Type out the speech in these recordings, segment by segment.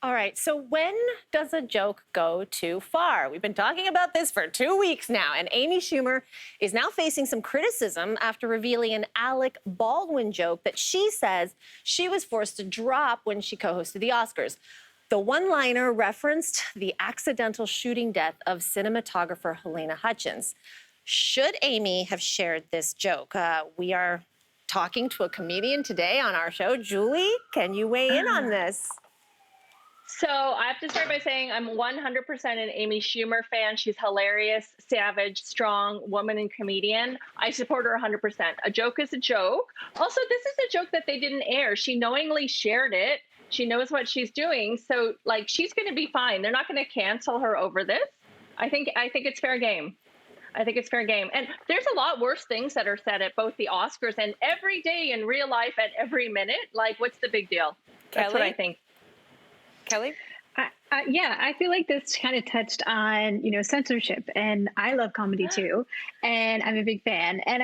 All right, so when does a joke go too far? We've been talking about this for 2 weeks now, and Amy Schumer is now facing some criticism after revealing an Alec Baldwin joke that she says she was forced to drop when she co-hosted the Oscars. The one-liner referenced the accidental shooting death of cinematographer Helena Hutchins. Should Amy have shared this joke? We are talking to a comedian today on our show. Julie, can you weigh in on this? So I have to start by saying I'm 100% an Amy Schumer fan. She's hilarious, savage, strong woman and comedian. I support her 100%. A joke is a joke. Also, this is a joke that they didn't air. She knowingly shared it. She knows what she's doing. So, like, she's going to be fine. They're not going to cancel her over this. I think it's fair game. I think it's fair game. And there's a lot worse things that are said at both the Oscars and every day in real life at every minute. Like, what's the big deal? That's what I think. Kelly? Yeah, I feel like this kind of touched on, censorship, and I love comedy too, and I'm a big fan, and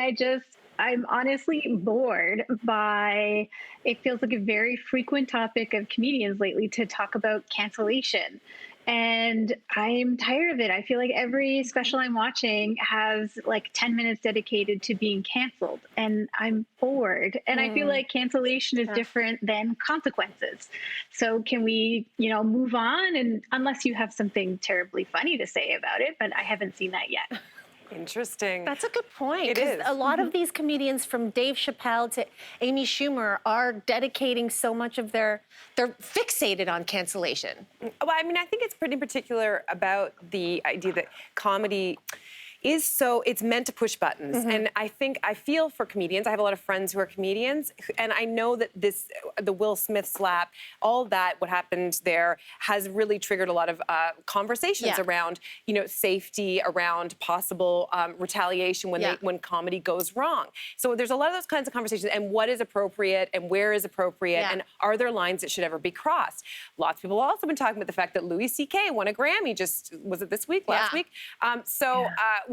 I'm honestly bored by, it feels like a very frequent topic of comedians lately to talk about cancellation. And I'm tired of it. I feel like every special I'm watching has like 10 minutes dedicated to being canceled, and I'm bored. And I feel like cancellation is different than consequences. So can we, move on? And unless you have something terribly funny to say about it, but I haven't seen that yet. Interesting. That's a good point. It is. A lot of these comedians, from Dave Chappelle to Amy Schumer, are dedicating so much of they're fixated on cancellation. Well, I mean, I think it's pretty particular about the idea that comedy is it's meant to push buttons. And I feel for comedians. I have a lot of friends who are comedians, and I know that the Will Smith slap, all that, what happened there, has really triggered a lot of conversations around, safety, around possible retaliation when comedy goes wrong. So there's a lot of those kinds of conversations, and what is appropriate and where is appropriate, and are there lines that should ever be crossed? Lots of people have also been talking about the fact that Louis C.K. won a Grammy was it this week, last week?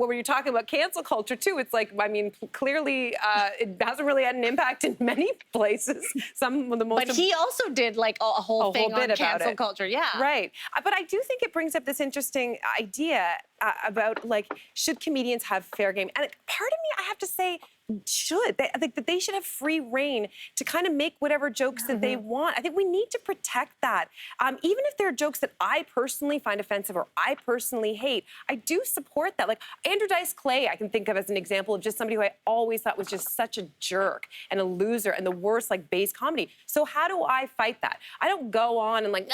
When you're talking about cancel culture too, it's like, I mean, clearly it hasn't really had an impact in many places. Some of the most. But he also did like a whole thing on cancel culture, Right. But I do think it brings up this interesting idea about, like, should comedians have fair game? And part of me, I have to say, I think that they should have free reign to kind of make whatever jokes that they want. I think we need to protect that. Even if there are jokes that I personally find offensive or I personally hate, I do support that. Like Andrew Dice Clay, I can think of as an example of just somebody who I always thought was just such a jerk and a loser and the worst, like, base comedy. So how do I fight that? I don't go on and like,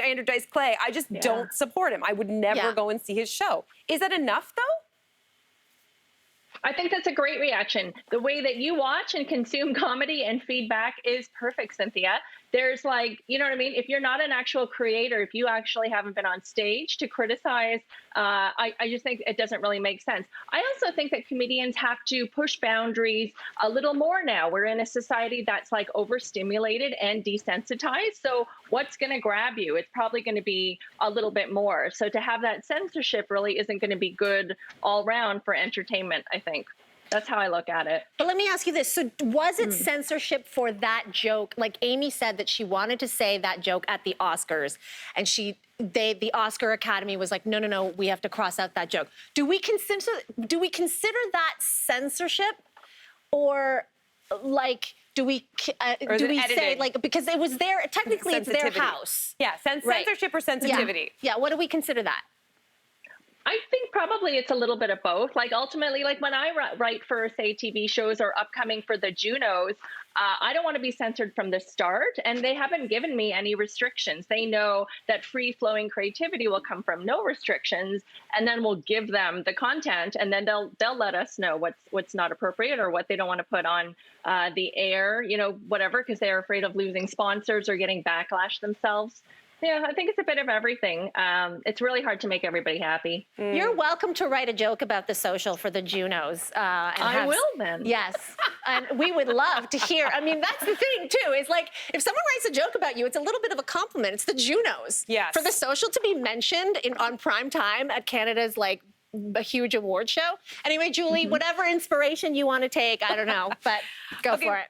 Andrew Dice Clay. I just don't support him. I would never go and see his show. Is that enough, though? I think that's a great reaction. The way that you watch and consume comedy and feedback is perfect, Cynthia. There's like, you know what I mean? If you're not an actual creator, if you actually haven't been on stage to criticize, I just think it doesn't really make sense. I also think that comedians have to push boundaries a little more now. We're in a society that's like overstimulated and desensitized. So what's going to grab you? It's probably going to be a little bit more. So to have that censorship really isn't going to be good all around for entertainment, I think. That's how I look at it. But let me ask you this. So was it censorship for that joke? Like Amy said that she wanted to say that joke at the Oscars, and the Oscar Academy was like, no, we have to cross out that joke. Do we consider that censorship, or like do we say, like, because it was their, technically it's their house? Yeah, censorship or sensitivity. Yeah, what do we consider that? I think probably it's a little bit of both. Like ultimately, like when I write for, say, TV shows or upcoming for the Junos, I don't want to be censored from the start. And they haven't given me any restrictions. They know that free-flowing creativity will come from no restrictions, and then we'll give them the content, and then they'll let us know what's not appropriate or what they don't want to put on the air, whatever, because they're afraid of losing sponsors or getting backlash themselves. Yeah, I think it's a bit of everything. It's really hard to make everybody happy. You're welcome to write a joke about The Social for the Junos. I will then. Yes, and we would love to hear. I mean, that's the thing too. Is like if someone writes a joke about you, it's a little bit of a compliment. It's the Junos. Yes. For The Social to be mentioned on prime time at Canada's like a huge award show. Anyway, Julie, whatever inspiration you want to take, I don't know, but go for it.